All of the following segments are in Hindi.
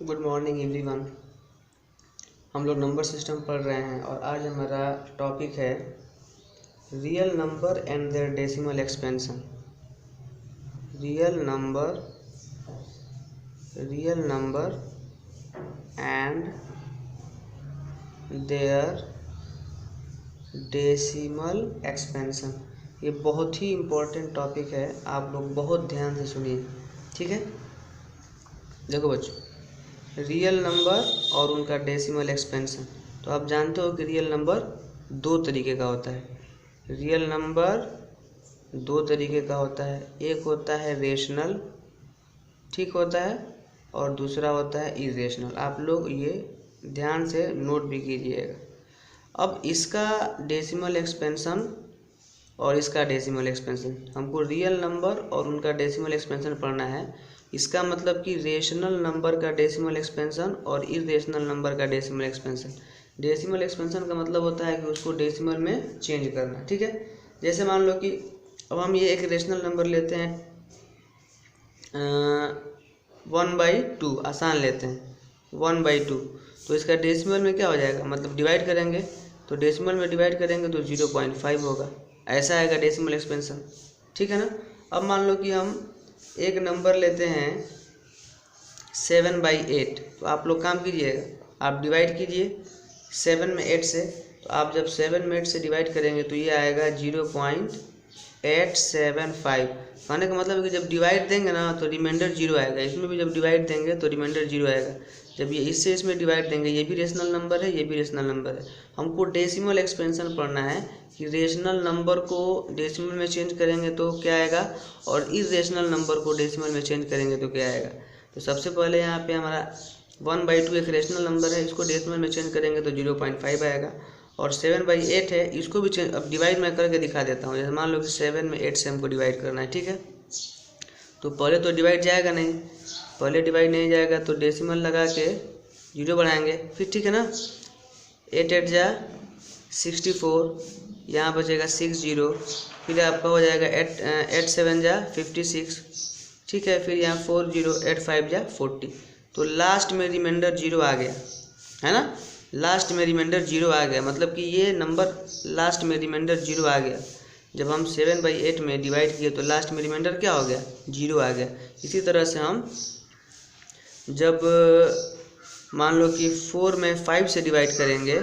Good morning everyone. हम लोग नंबर सिस्टम पढ़ रहे हैं और आज हमारा टॉपिक है real number and their decimal expansion. Real number and their decimal expansion. ये बहुत ही इम्पोर्टेंट टॉपिक है, आप लोग बहुत ध्यान से सुनिए, ठीक है। देखो बच्चों, रियल नंबर और उनका डेसिमल एक्सपेंशन। तो आप जानते हो कि रियल नंबर दो तरीके का होता है। रियल नंबर दो तरीके का होता है, एक होता है रेशनल, ठीक होता है, और दूसरा होता है इरेशनल। आप लोग ये ध्यान से नोट भी कीजिएगा। अब इसका डेसिमल एक्सपेंशन और इसका डेसिमल एक्सपेंशन, हमको रियल नंबर और उनका डेसिमल एक्सपेंशन पढ़ना है। इसका मतलब कि रेशनल नंबर का डेसिमल एक्सपेंशन और इरेशनल नंबर का डेसिमल एक्सपेंशन। डेसिमल एक्सपेंशन का मतलब होता है कि उसको डेसिमल में चेंज करना, ठीक है। जैसे मान लो कि अब हम ये एक रेशनल नंबर लेते हैं 1/2, आसान लेते हैं 1/2। तो इसका डेसिमल में क्या हो जाएगा, मतलब डिवाइड करेंगे तो डेसिमल में डिवाइड करेंगे तो 0.5 होगा, ऐसा आएगा डेसिमल एक्सपेंशन, ठीक है ना। अब मान लो कि हम एक नंबर लेते हैं 7/8। तो आप लोग काम कीजिएगा, आप डिवाइड कीजिए 7 में 8 से। तो आप जब 7 में 8 से डिवाइड करेंगे तो ये आएगा 0.875। कहने का मतलब है कि जब डिवाइड देंगे ना तो रिमाइंडर 0 आएगा। इसमें भी जब डिवाइड देंगे तो रिमाइंडर 0 आएगा। जब ये इससे इसमें डिवाइड देंगे, ये भी रेशनल नंबर है, ये भी रेशनल नंबर है। हमको डेसिमल एक्सपेंशन पढ़ना है कि रेशनल नंबर को डेसिमल में चेंज करेंगे तो क्या आएगा, और इरेशनल नंबर को डेसिमल में चेंज करेंगे तो क्या आएगा। तो सबसे पहले यहाँ पे हमारा 1/2 एक रेशनल नंबर है, इसको डेसिमल में चेंज करेंगे तो 0.5 आएगा। और 7/8 है, इसको भी चेंज, अब डिवाइड मैं करके दिखा देता हूँ। जैसे मान लो कि 7 में 8 से हमको डिवाइड करना है, ठीक है। तो पहले तो डिवाइड जाएगा नहीं, पहले डिवाइड नहीं जाएगा तो डेसिमल लगा के 0 बढ़ाएंगे फिर, ठीक है ना। 8 8 जा 64, यहाँ बचेगा 60, फिर आपका हो जाएगा 8 7 जा 56, ठीक है। फिर यहाँ 40 8 5 जा 40। तो लास्ट में रिमाइंडर 0 आ गया, है ना। लास्ट में रिमाइंडर 0 आ गया, मतलब कि ये नंबर लास्ट में रिमाइंडर 0 आ गया। जब हम 7/8 में डिवाइड किए तो लास्ट में रिमाइंडर क्या हो गया, 0 आ गया। इसी तरह से हम जब मान लो कि 4 में 5 से डिवाइड करेंगे,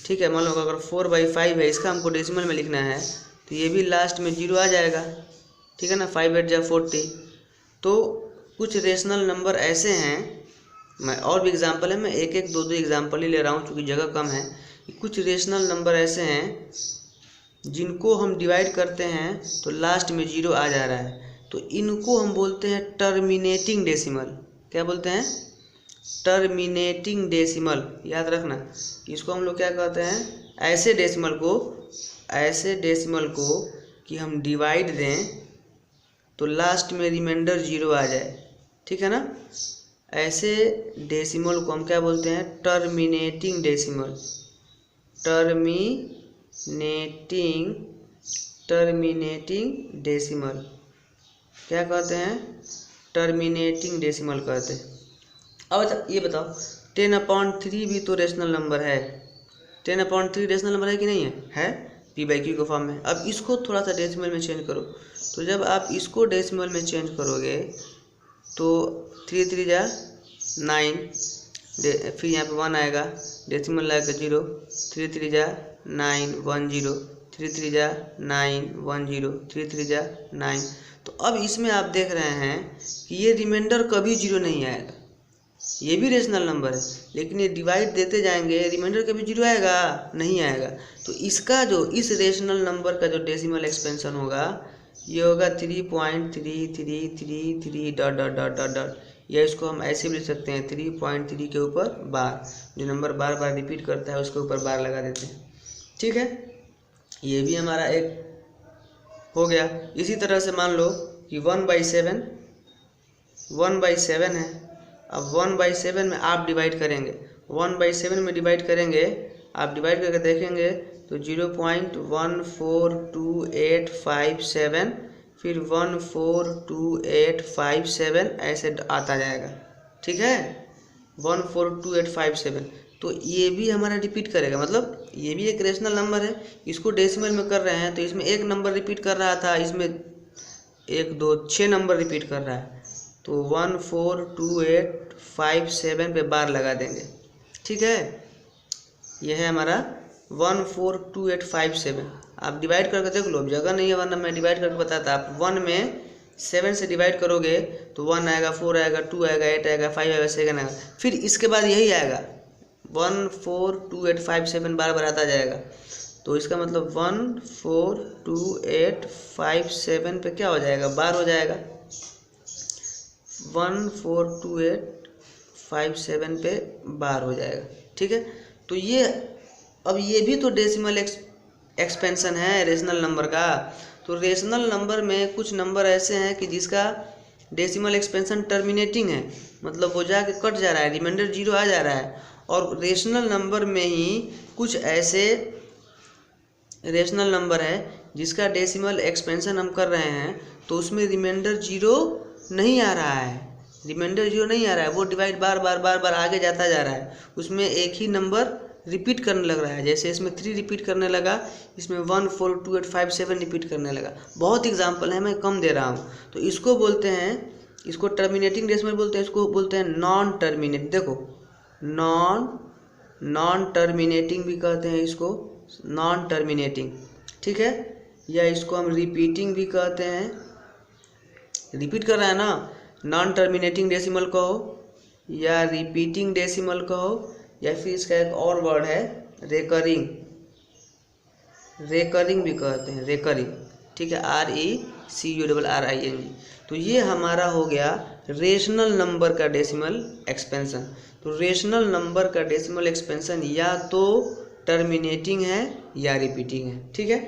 ठीक है। मान लो अगर 4/5 है, इसका हमको डेसिमल में लिखना है तो ये भी लास्ट में 0 आ जाएगा, ठीक है ना। 5 8 जा 40। तो कुछ रेशनल नंबर ऐसे हैं, मैं और भी एग्जांपल है, मैं एक एक दो दो एग्जांपल ही ले रहा हूँ क्योंकि जगह कम है। कुछ रेशनल नंबर ऐसे हैं जिनको हम डिवाइड करते हैं तो लास्ट में 0 आ जा रहा है, तो इनको हम बोलते हैं टर्मिनेटिंग डेसिमल। क्या बोलते हैं, टर्मिनेटिंग डेसिमल। याद रखना, इसको हम लोग क्या कहते हैं, ऐसे डेसिमल को कि हम डिवाइड दें तो लास्ट में रिमाइंडर 0 आ जाए, ठीक है ना। ऐसे डेसिमल को हम क्या बोलते हैं, टर्मिनेटिंग डेसिमल। टर्मिनेटिंग डेसिमल क्या कहते हैं, टर्मिनेटिंग डेसिमल कहते हैं। अब अच्छा ये बताओ, 10/3 भी तो रेशनल नंबर है। 10/3 रेशनल नंबर है कि नहीं है P/Q के फॉर्म में। अब इसको थोड़ा सा डेसिमल में चेंज करो। तो जब आप इसको डेसिमल में चेंज करोगे तो 3 3 जा 9, फिर यहाँ पे 1 आएगा, डेसिमल लाएगा 0, 3 3 जा 9 1 0, 3 3 जा 9 1 0, 3 3 जा 9। तो अब इसमें आप देख रहे हैं कि ये रिमाइंडर कभी 0 नहीं आएगा। ये भी रेशनल नंबर है लेकिन ये डिवाइड देते जाएंगे, रिमाइंडर कभी 0 आएगा नहीं आएगा। तो इसका जो इस रेशनल नंबर का जो डेसिमल एक्सपेंशन होगा ये होगा 3.3333 dot dot dot dot dot, या इसको हम ऐसे भी लिख सकते हैं 3.3 के ऊपर बार। जो नंबर बार बार रिपीट करता है उसके ऊपर बार लगा देते हैं, ठीक है। ये भी हमारा एक हो गया। इसी तरह से मान लो कि 1/7 है। अब 1/7 में आप डिवाइड करेंगे, 1/7 में डिवाइड करेंगे, आप डिवाइड करके देखेंगे तो 0.142857, फिर 14287 ऐसे आता जाएगा, ठीक है। 142857। तो ये भी हमारा रिपीट करेगा, मतलब ये भी एक रेशनल नंबर है, इसको डेसिमल में कर रहे हैं तो इसमें एक नंबर रिपीट कर रहा था, इसमें 1 2 6 नंबर रिपीट कर रहा है, तो 142857 पे बार लगा देंगे। ठीक है, यह है हमारा 142857। आप डिवाइड करके देख लो, अब जगह नहीं है वरना मैं डिवाइड करके बताता। आप 1 में 7 से डिवाइड करोगे तो 1 आएगा, 4 आएगा, 2 आएगा, 8 आएगा, 5 आएगा, 7 आएगा, फिर इसके बाद यही आएगा 142857 बार बार आता जाएगा। तो इसका मतलब 142857 पे क्या हो जाएगा, बार हो जाएगा। 142857 पे बार हो जाएगा। ठीक है, तो ये अब ये भी तो डेसिमल एक्सपेंशन है रेशनल नंबर का। तो रेशनल नंबर में कुछ नंबर ऐसे हैं कि जिसका डेसिमल एक्सपेंशन टर्मिनेटिंग है, मतलब वो जाके कट जा रहा है, रिमाइंडर 0 आ जा रहा है। और रेशनल नंबर में ही कुछ ऐसे रेशनल नंबर है जिसका डेसिमल एक्सपेंशन हम कर रहे हैं तो उसमें रिमाइंडर 0 नहीं आ रहा है, रिमाइंडर 0 नहीं आ रहा है, वो डिवाइड बार बार बार बार आगे जाता जा रहा है, उसमें एक ही नंबर रिपीट करने लग रहा है। जैसे इसमें 3 रिपीट करने लगा, इसमें 142857 रिपीट करने लगा। बहुत एग्जाम्पल है, मैं कम दे रहा हूँ। तो इसको बोलते हैं, इसको टर्मिनेटिंग डेसिमल बोलते हैं, इसको बोलते हैं नॉन टर्मिनेट। देखो नॉन टर्मिनेटिंग भी कहते हैं इसको, नॉन टर्मिनेटिंग। ठीक है, या इसको हम रिपीटिंग भी कहते हैं, रिपीट कर रहा है ना, नॉन टर्मिनेटिंग डेसिमल कहो या रिपीटिंग डेसिमल कहो, या फिर इसका एक और वर्ड है रेकरिंग, रेकरिंग भी कहते हैं, रेकरिंग। ठीक है, RECURRING। तो ये हमारा हो गया रेशनल नंबर का डेसिमल एक्सपेंशन। तो रेशनल नंबर का डेसिमल एक्सपेंशन या तो टर्मिनेटिंग है या रिपीटिंग है। ठीक है,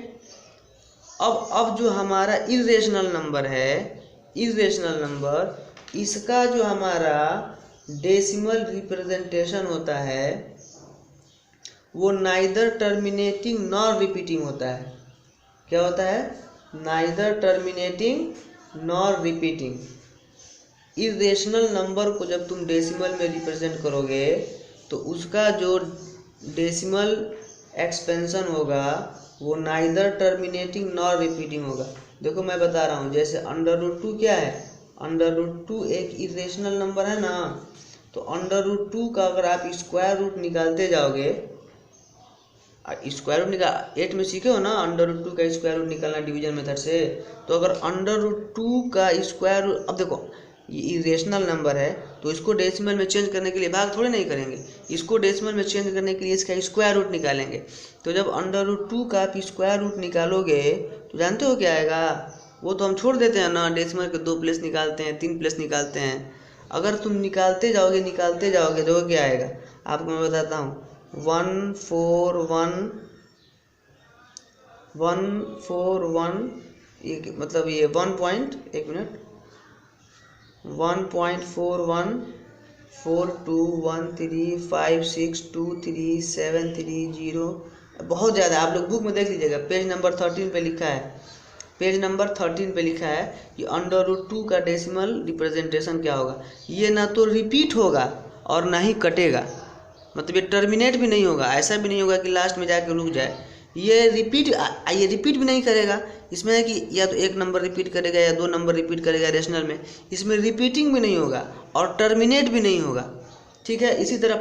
अब जो हमारा इरेशनल नंबर है, इरेशनल नंबर, इसका जो हमारा डेसिमल रिप्रेजेंटेशन होता है वो नाइदर टर्मिनेटिंग नॉर रिपीटिंग होता है। क्या होता है, neither terminating nor repeating. Irrational number को जब तुम डेसिमल में रिप्रेजेंट करोगे तो उसका जो डेसिमल एक्सपेंशन होगा वो नाइदर टर्मिनेटिंग नॉर रिपीटिंग होगा। देखो मैं बता रहा हूँ, जैसे √2 क्या है, √2 एक इरेशनल नंबर है ना, तो √2 का अगर आप स्क्वायर रूट निकालते जाओगे, स्क्वायर रूट निकाल 8 में सीखे हो ना, √2 का स्क्वायर रूट निकालना डिवीजन मेथड से। तो अगर √2 का स्क्वायर रूट, अब देखो ये इरेशनल नंबर है तो इसको डेसिमल में चेंज करने के लिए भाग थोड़े नहीं करेंगे, इसको डेसिमल में चेंज करने के लिए इसका स्क्वायर रूट निकालेंगे। तो जब √2 का आप स्क्वायर रूट निकालोगे तो जानते हो क्या आएगा, वो तो हम छोड़ देते हैं ना, डेसिमल के 2 प्लेस निकालते हैं, 3 प्लेस निकालते हैं। अगर तुम निकालते जाओगे तो क्या आएगा, आपको मैं बताता हूँ, 141 ये मतलब ये 1.41413135623730। बहुत ज़्यादा, आप लोग बुक में देख लीजिएगा, पेज नंबर 13 पे लिखा है, पेज नंबर 13 पे लिखा है कि √2 का डेसिमल रिप्रेजेंटेशन क्या होगा। ये ना तो रिपीट होगा और ना ही कटेगा, मतलब ये टर्मिनेट भी नहीं होगा, ऐसा भी नहीं होगा कि लास्ट में जाके रुक जाए। ये रिपीट भी नहीं करेगा। इसमें है कि या तो एक नंबर रिपीट करेगा या 2 नंबर रिपीट करेगा रेशनल में, इसमें रिपीटिंग भी नहीं होगा और टर्मिनेट भी नहीं होगा। ठीक है, इसी तरह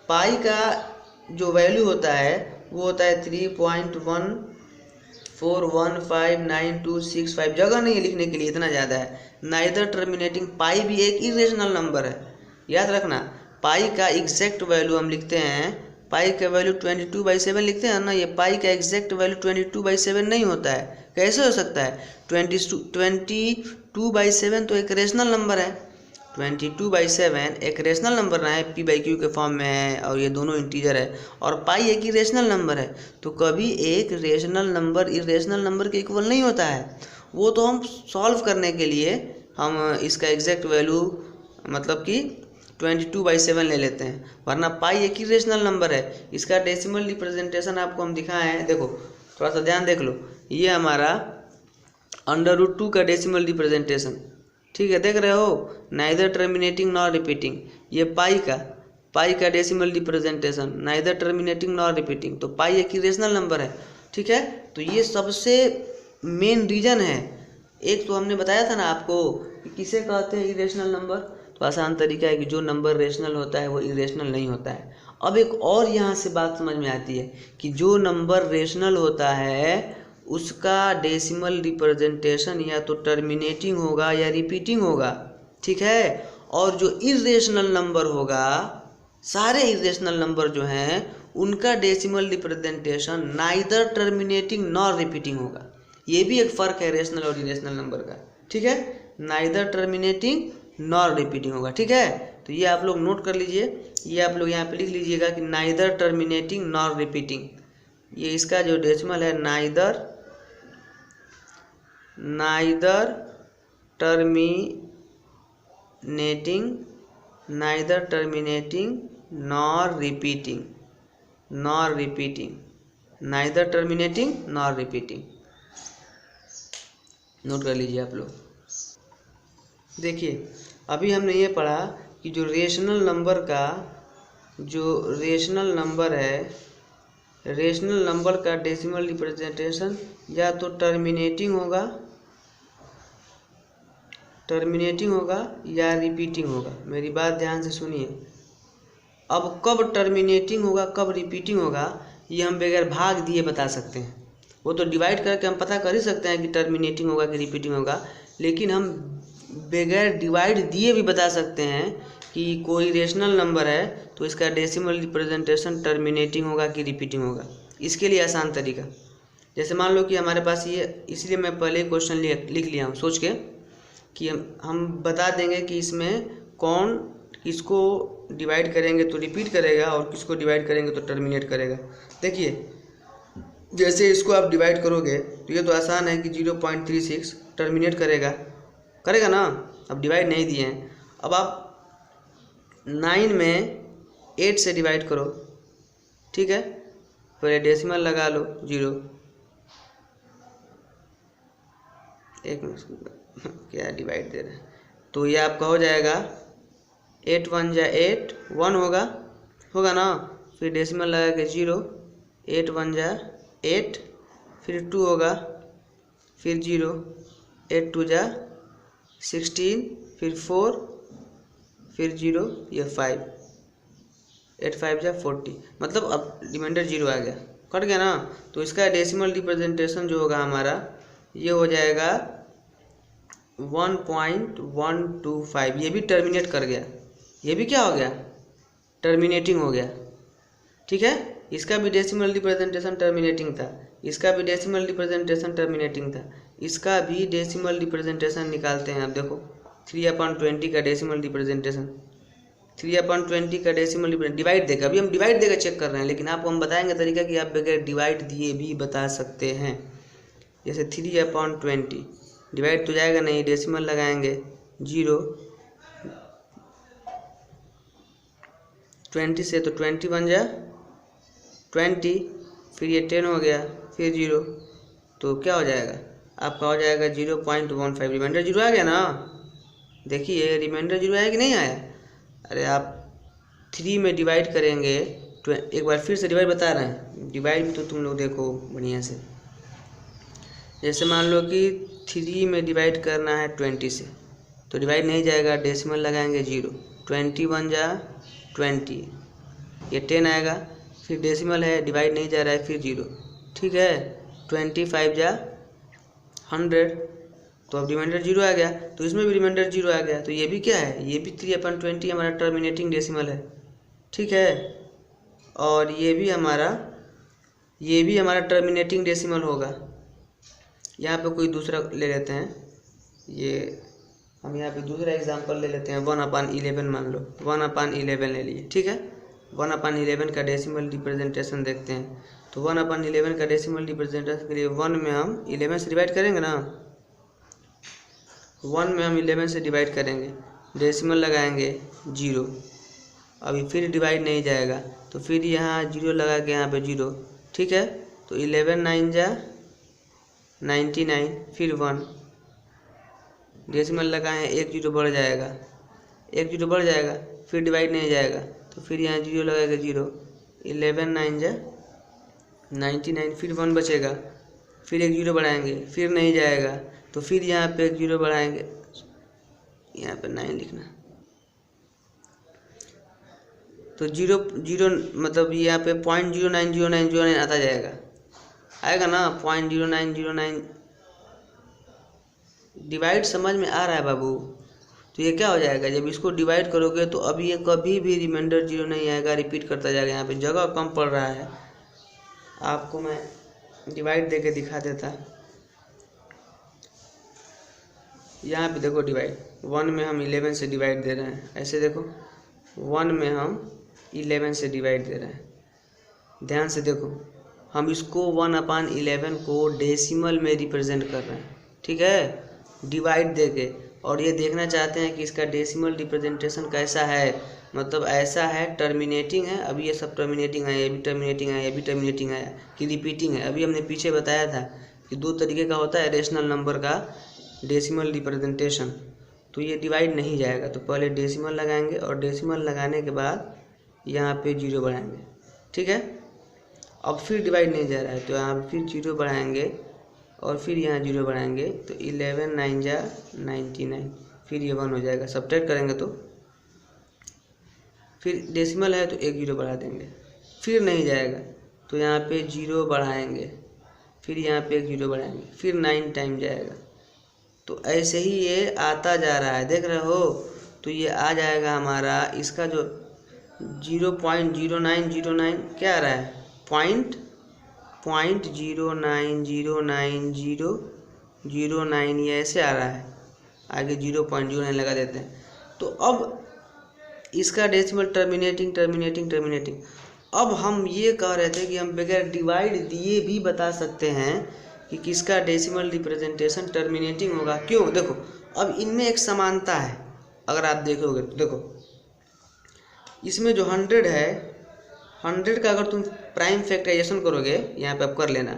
पाई का जो वैल्यू होता है वो होता है 3.14159265। जगह नहीं है लिखने के लिए, इतना ज़्यादा है। नाइदर टर्मिनेटिंग, पाई भी एक इरेशनल नंबर है, याद रखना। पाई का एग्जैक्ट वैल्यू हम लिखते हैं, पाई का वैल्यू 22/7 लिखते हैं ना, ये पाई का एग्जैक्ट वैल्यू 22/7 नहीं होता है। कैसे हो सकता है, 22/7 तो एक रेशनल नंबर है, 22/7 एक रेशनल नंबर ना है, p/q के फॉर्म में है और ये दोनों इंटीजर है, और पाई एक ही रेशनल नंबर है। तो कभी एक रेशनल नंबर इरेशनल नंबर के इक्वल नहीं होता है। वो तो हम सॉल्व करने के लिए हम इसका एग्जैक्ट वैल्यू मतलब कि 22/7 ले लेते हैं, वरना पाई एक ही रेशनल नंबर है। इसका डेसिमल रिप्रेजेंटेशन आपको हम दिखाए हैं, देखो थोड़ा सा ध्यान देख लो। ये हमारा √2 का डेसिमल रिप्रेजेंटेशन, ठीक है, देख रहे हो, नाइदर टर्मिनेटिंग नॉर रिपीटिंग। ये पाई का decimal representation, neither terminating nor repeating, तो पाई एक इरेशनल नंबर है। ठीक है, तो ये सबसे मेन रीजन है। एक तो हमने बताया था ना आपको कि किसे कहते हैं इरेशनल नंबर, तो आसान तरीका है कि जो नंबर रेशनल होता है वो इरेशनल नहीं होता है। अब एक और यहाँ से बात समझ में आती है कि जो नंबर रेशनल होता है उसका डेसिमल रिप्रेजेंटेशन या तो टर्मिनेटिंग होगा या रिपीटिंग होगा। ठीक है, और जो इरेशनल नंबर होगा, सारे इरेशनल नंबर जो हैं उनका decimal representation neither terminating nor repeating होगा। ये भी एक फ़र्क है रेशनल और इरेशनल नंबर का। ठीक है, नाइदर टर्मिनेटिंग नॉर रिपीटिंग होगा। ठीक है, तो ये आप लोग नोट कर लीजिए, ये आप लोग यहाँ पे लिख लीजिएगा कि नाइदर टर्मिनेटिंग नॉर रिपीटिंग। ये इसका जो डेसिमल है neither terminating nor repeating, neither terminating nor repeating. Note कर लीजिए आप लोग। देखिए, अभी हमने ये पढ़ा कि जो रेशनल नंबर है, रेशनल नंबर का डेसिमल रिप्रेजेंटेशन या तो टर्मिनेटिंग होगा या रिपीटिंग होगा। मेरी बात ध्यान से सुनिए। अब कब टर्मिनेटिंग होगा कब रिपीटिंग होगा ये हम बगैर भाग दिए बता सकते हैं। वो तो डिवाइड करके हम पता कर ही सकते हैं कि टर्मिनेटिंग होगा कि रिपीटिंग होगा, लेकिन हम बगैर डिवाइड दिए भी बता सकते हैं कि कोई रेशनल नंबर है तो इसका डेसिमल रिप्रेजेंटेशन टर्मिनेटिंग होगा कि रिपीटिंग होगा। इसके लिए आसान तरीका, जैसे मान लो कि हमारे पास ये, इसलिए मैं पहले क्वेश्चन लिख लिया हूँ सोच के कि हम बता देंगे कि इसमें कौन किसको डिवाइड करेंगे तो रिपीट करेगा और किसको डिवाइड करेंगे तो टर्मिनेट करेगा। देखिए, जैसे इसको आप डिवाइड करोगे तो ये तो आसान है कि 0.36 टर्मिनेट करेगा ना। अब डिवाइड नहीं दिए हैं, अब आप 9 में 8 से डिवाइड करो। ठीक है, पहले डेसिमल लगा लो 0, एक मिनट क्या डिवाइड दे रहे हैं, तो ये आपका हो जाएगा 8 1 जा 8 1 होगा ना। फिर डेसिमल लगा के 0, 8 1 जा 8, फिर 2 होगा, फिर 0, 8 2 जा 16, फिर 4, फिर 0, ये 5, 8 5 जा 40, मतलब अब रिमाइंडर 0 आ गया, कट गया ना। तो इसका डेसिमल रिप्रेजेंटेशन जो होगा हमारा ये हो जाएगा 1.125। ये भी टर्मिनेट कर गया, ये भी क्या हो गया, टर्मिनेटिंग हो गया। ठीक है, इसका भी डेसिमल रिप्रेजेंटेशन टर्मिनेटिंग था, इसका भी डेसिमल रिप्रेजेंटेशन टर्मिनेटिंग था, इसका भी डेसिमल रिप्रेजेंटेशन निकालते हैं। आप देखो 3/20 का डेसिमल रिप्रेजेंटेशन, 3/20 का डेसिमल डिवाइड देगा, अभी हम डिवाइड देकर चेक कर रहे हैं, लेकिन आपको हम बताएंगे तरीका कि आप बगैर डिवाइड दिए भी बता सकते हैं। जैसे 3/20 डिवाइड तो जाएगा नहीं, डेसिमल लगाएंगे 0, 20 से तो 20 बन जा 20, फिर ये 10 हो गया, फिर 0, तो क्या हो जाएगा आपका, हो जाएगा 0.15। रिमाइंडर 0 आ गया ना। देखिए रिमाइंडर 0 आया कि नहीं आया। अरे आप 3 में डिवाइड करेंगे, एक बार फिर से डिवाइड बता रहे हैं, डिवाइड भी तो तुम लोग देखो बढ़िया से। जैसे मान लो कि 3 में डिवाइड करना है 20 से, तो डिवाइड नहीं जाएगा, डेसिमल लगाएंगे 0, 20 1 जा 20, ये 10 आएगा, फिर डेसिमल है डिवाइड नहीं जा रहा है, फिर 0। ठीक है, 25 जा 100, तो अब रिमाइंडर 0 आ गया, तो इसमें भी रिमाइंडर 0 आ गया, तो ये भी क्या है, ये भी 3/20 हमारा टर्मिनेटिंग डेसिमल है। ठीक है, और ये भी हमारा टर्मिनेटिंग डेसिमल होगा। यहाँ पे कोई दूसरा ले लेते हैं, ये हम यहाँ पे दूसरा एग्जांपल ले लेते हैं, 1/11 मान लो, 1/11 ले लिए। ठीक है, 1/11 का डेसिमल रिप्रेजेंटेशन देखते हैं। तो 1/11 का डेसिमल रिप्रेजेंटेशन के लिए 1 में हम 11 से डिवाइड करेंगे ना, 1 में हम 11 से डिवाइड करेंगे, डेसिमल लगाएंगे 0, अभी फिर डिवाइड नहीं जाएगा, तो फिर यहाँ 0 लगा के यहाँ पे 0। ठीक है, तो 11 9 जा 99, फिर 1, डेसिमल लगाएं, एक जीरो बढ़ जाएगा, एक जीरो बढ़ जाएगा, फिर डिवाइड नहीं जाएगा तो फिर यहाँ जीरो लगाएगा, जीरो, 11 9 जा 99, फिर 1 बचेगा, फिर एक जीरो बढ़ाएंगे, फिर नहीं जाएगा तो फिर यहाँ पे एक जीरो बढ़ाएंगे, यहाँ पे 9 लिखना, तो जीरो जीरो मतलब यहाँ पे 0.090909 आता जाएगा, आएगा ना 0.0909। डिवाइड समझ में आ रहा है बाबू? तो ये क्या हो जाएगा, जब इसको डिवाइड करोगे तो अब ये कभी भी रिमाइंडर जीरो नहीं आएगा, रिपीट करता जाएगा। यहाँ पे जगह कम पड़ रहा है, आपको मैं डिवाइड देके दिखा देता। यहाँ पे देखो डिवाइड, 1 में हम 11 से डिवाइड दे रहे हैं, ऐसे देखो 1 में हम 11 से डिवाइड दे रहे हैं, ध्यान से देखो, हम इसको 1/11 को डेसिमल में रिप्रेजेंट कर रहे हैं, ठीक है, डिवाइड देके, और ये देखना चाहते हैं कि इसका डेसिमल रिप्रेजेंटेशन कैसा है, मतलब ऐसा है टर्मिनेटिंग है, अभी ये सब टर्मिनेटिंग है, ये भी टर्मिनेटिंग है, ये भी टर्मिनेटिंग है कि रिपीटिंग है। अभी हमने पीछे बताया था कि 2 तरीके का होता है रेशनल नंबर का डेसिमल रिप्रेजेंटेशन। तो ये डिवाइड नहीं जाएगा, तो पहले डेसिमल लगाएंगे और डेसिमल लगाने के बाद यहाँ पे जीरो बढ़ाएंगे, ठीक है। अब फिर डिवाइड नहीं जा रहा है तो यहाँ फिर जीरो बढ़ाएंगे और फिर यहाँ जीरो बढ़ाएंगे, तो 11 9 जा 99, फिर ये 1 हो जाएगा, सब्ट्रैक्ट करेंगे तो फिर डेसिमल है तो एक जीरो बढ़ा देंगे, फिर नहीं जाएगा तो यहाँ पे जीरो बढ़ाएंगे, फिर यहाँ पे एक जीरो बढ़ाएंगे, फिर 9 टाइम जाएगा। तो ऐसे ही ये आता जा रहा है, देख रहे हो। तो ये आ जाएगा हमारा, इसका जो 0.0909 क्या आ रहा है, .09090009 ये ऐसे आ रहा है, आगे 0.09 लगा देते हैं। तो अब इसका डेसिमल टर्मिनेटिंग। अब हम ये कह रहे थे कि हम बगैर डिवाइड दिए भी बता सकते हैं कि किसका डेसिमल रिप्रेजेंटेशन टर्मिनेटिंग होगा। क्यों, देखो अब इनमें एक समानता है, अगर आप देखोगे तो देखो इसमें जो 100 है, 100 का अगर तुम प्राइम फैक्टराइजेशन करोगे, यहाँ पे आप कर लेना,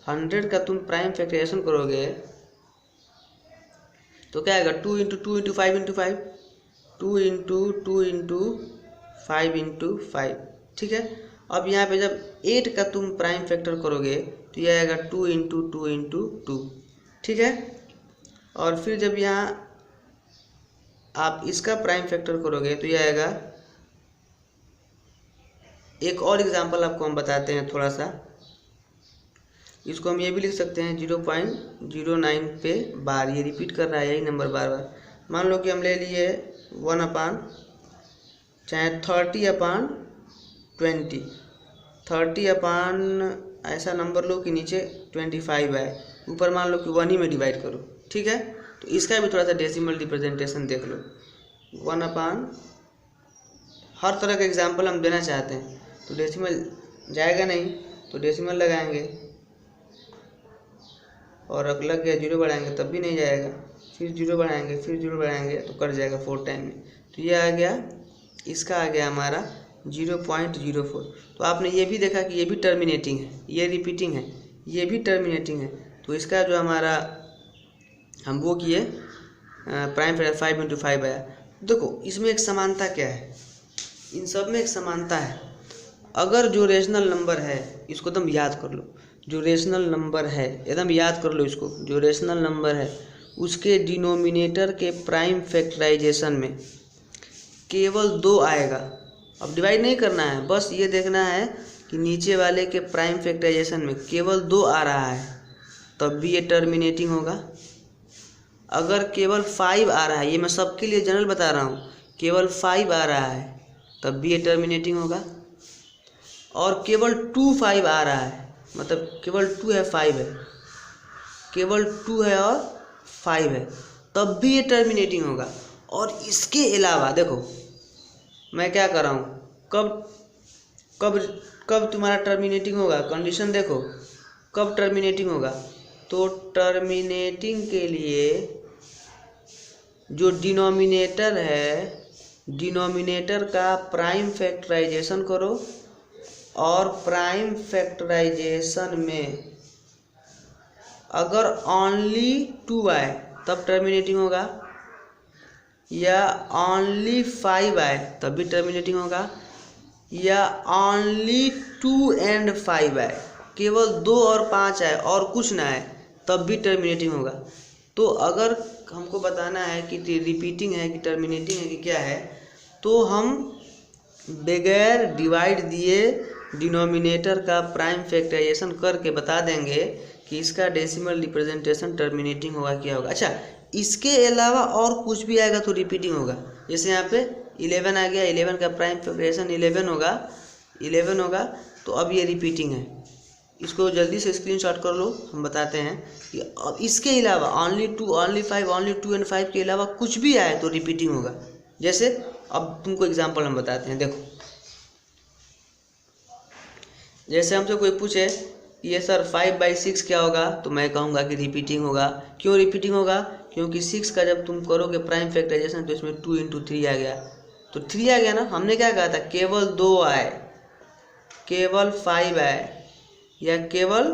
100 का तुम प्राइम फैक्टराइजेशन करोगे तो क्या आएगा, 2 × 2 × 5 × 5, 2 × 2 × 5 × 5, ठीक है। अब यहाँ पे जब 8 का तुम प्राइम फैक्टर करोगे तो ये आएगा 2 × 2 × 2, ठीक है। और फिर जब यहाँ आप इसका प्राइम फैक्टर करोगे तो ये आएगा, एक और एग्जांपल आपको हम बताते हैं थोड़ा सा, इसको हम ये भी लिख सकते हैं 0.09 पे बार, ये रिपीट कर रहा है यही नंबर बार बार। मान लो कि हम ले लिए 30/20, 30/ ऐसा नंबर लो कि नीचे 25 आए, ऊपर मान लो कि 1 ही में डिवाइड करो, ठीक है। तो इसका भी थोड़ा सा डेसिमल रिप्रेजेंटेशन देख लो, 1/, हर तरह का एग्जाम्पल हम देना चाहते हैं। तो डेसिमल जाएगा नहीं तो डेसिमल लगाएंगे, और लग गया जीरो बढ़ाएंगे तब भी नहीं जाएगा, फिर जीरो बढ़ाएंगे, फिर जीरो बढ़ाएंगे तो कट जाएगा 4 टाइम में। तो ये आ गया, इसका आ गया हमारा 0.04। तो आपने ये भी देखा कि ये भी टर्मिनेटिंग है, ये रिपीटिंग है, ये भी टर्मिनेटिंग है। तो इसका जो हमारा हम वो किए प्राइम फैक्टर 5 × 5 आया। देखो इसमें एक समानता क्या है, इन सब में एक समानता है। अगर जो रेशनल नंबर है, इसको एकदम याद कर लो, जो रेशनल नंबर है एकदम याद कर लो इसको, जो रेशनल नंबर है उसके डिनोमिनेटर के प्राइम फैक्टराइजेशन में केवल 2 आएगा। अब डिवाइड नहीं करना है, बस ये देखना है कि नीचे वाले के प्राइम फैक्टराइजेशन में केवल 2 आ रहा है तब भी ये टर्मिनेटिंग होगा। अगर केवल 5 आ रहा है, ये मैं सबके लिए जनरल बता रहा हूँ, केवल 5 आ रहा है तब भी ये टर्मिनेटिंग होगा। और केवल 2 5 आ रहा है, मतलब केवल 2 है 5 है, केवल 2 है और 5 है, तब भी ये टर्मिनेटिंग होगा। और इसके अलावा देखो मैं क्या कर रहा हूँ, कब तुम्हारा टर्मिनेटिंग होगा, कंडीशन देखो कब टर्मिनेटिंग होगा। तो टर्मिनेटिंग के लिए जो डिनोमिनेटर है, डिनोमिनेटर का प्राइम फैक्टराइजेशन करो, और प्राइम फैक्टराइजेशन में अगर ओनली 2 आए तब टर्मिनेटिंग होगा, या ओनली 5 आए तब भी टर्मिनेटिंग होगा, या ओनली 2 एंड 5 आए, केवल 2 और 5 आए और कुछ ना आए तब भी टर्मिनेटिंग होगा। तो अगर हमको बताना है कि रिपीटिंग है कि टर्मिनेटिंग है कि क्या है, तो हम बगैर डिवाइड दिए डिनोमिनेटर का प्राइम फैक्टराइजेशन करके बता देंगे कि इसका डेसिमल रिप्रेजेंटेशन टर्मिनेटिंग होगा क्या होगा। अच्छा, इसके अलावा और कुछ भी आएगा तो रिपीटिंग होगा। जैसे यहाँ पे 11 आ गया, 11 का प्राइम फैक्टराइजेशन 11 होगा, तो अब ये रिपीटिंग है। इसको जल्दी से स्क्रीनशॉट कर लो, हम बताते हैं कि अब इसके अलावा ओनली 2, ओनली 5, ओनली 2 एंड 5 के अलावा कुछ भी आए तो रिपीटिंग होगा। जैसे अब तुमको एग्जांपल हम बताते हैं, देखो जैसे हमसे कोई पूछे ये सर 5/6 क्या होगा, तो मैं कहूँगा कि रिपीटिंग होगा। क्यों रिपीटिंग होगा? क्योंकि 6 का जब तुम करोगे प्राइम फैक्टराइजेशन तो इसमें 2 × 3 आ गया, तो 3 आ गया ना। हमने क्या कहा था, केवल 2 आए, केवल 5 आए, या केवल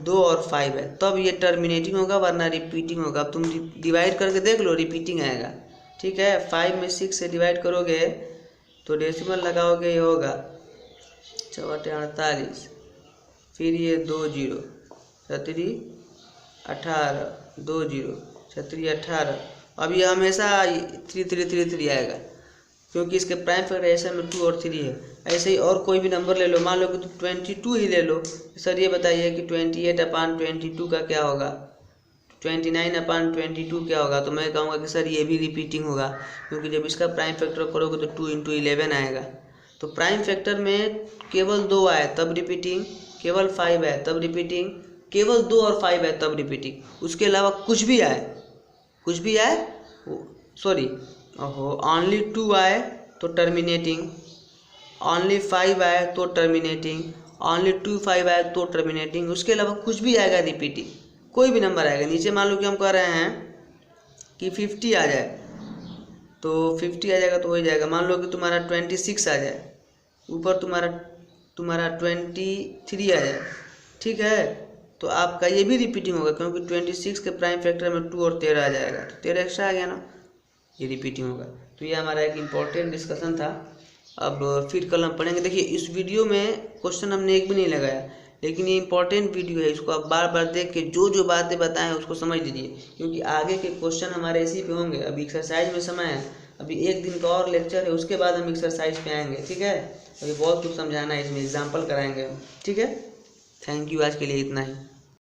2 और 5 है तब ये टर्मिनेटिंग होगा, वरना रिपीटिंग होगा। अब तुम डिवाइड करके देख लो, रिपीटिंग आएगा। ठीक है, 5 में 6 से डिवाइड करोगे तो डेसिमल लगाओगे, ये होगा 48, फिर ये 2 0, 36 18, 2 0, 36 18। अब ये हमेशा 3 3 3 3 आएगा, क्योंकि इसके प्राइम फैक्टराइजेशन में 2 और 3 है। ऐसे ही और कोई भी नंबर ले लो, मान लो कि तुम 22 ही ले लो। सर ये बताइए कि 28/22 का क्या होगा, 29/22 क्या होगा, तो मैं कहूँगा कि सर ये भी रिपीटिंग होगा, क्योंकि जब इसका प्राइम फैक्टर करोगे तो 2 × 11 आएगा। तो प्राइम फैक्टर में केवल 2 आए तब रिपीटिंग, केवल 5 आए तब रिपीटिंग, केवल 2 और 5 आए तब रिपीटिंग। उसके अलावा कुछ भी आए सॉरी ओनली 2 आए तो टर्मिनेटिंग, ओनली 5 आए तो टर्मिनेटिंग, ओनली 2 5 आए तो टर्मिनेटिंग। उसके अलावा कुछ भी आएगा रिपीटिंग, कोई भी नंबर आएगा। नीचे मान लो कि हम कह रहे हैं कि 50 आ जाए, तो 50 आ जाएगा तो हो जाएगा। मान लो कि तुम्हारा 26 आ जाए, ऊपर तुम्हारा 23 आ जाए, ठीक है, तो आपका ये भी रिपीटिंग होगा, क्योंकि 26 के प्राइम फैक्टर में 2 और 13 आ जाएगा, तो 13 एक्स्ट्रा आ गया ना, ये रिपीटिंग होगा। तो ये हमारा एक इम्पोर्टेंट डिस्कशन था। अब फिर कल हम पढ़ेंगे। देखिए इस वीडियो में क्वेश्चन हमने एक भी नहीं लगाया, लेकिन ये इंपॉर्टेंट वीडियो है, इसको आप बार बार देख के जो जो बातें बताएं उसको समझ लीजिए, क्योंकि आगे के क्वेश्चन हमारे इसी पे होंगे। अभी एक्सरसाइज में समय है, अभी 1 दिन का और लेक्चर है, उसके बाद हम एक्सरसाइज पे आएंगे। ठीक है, अभी बहुत कुछ समझाना है, इसमें एग्जाम्पल कराएंगे हम। ठीक है, थैंक यू, आज के लिए इतना ही।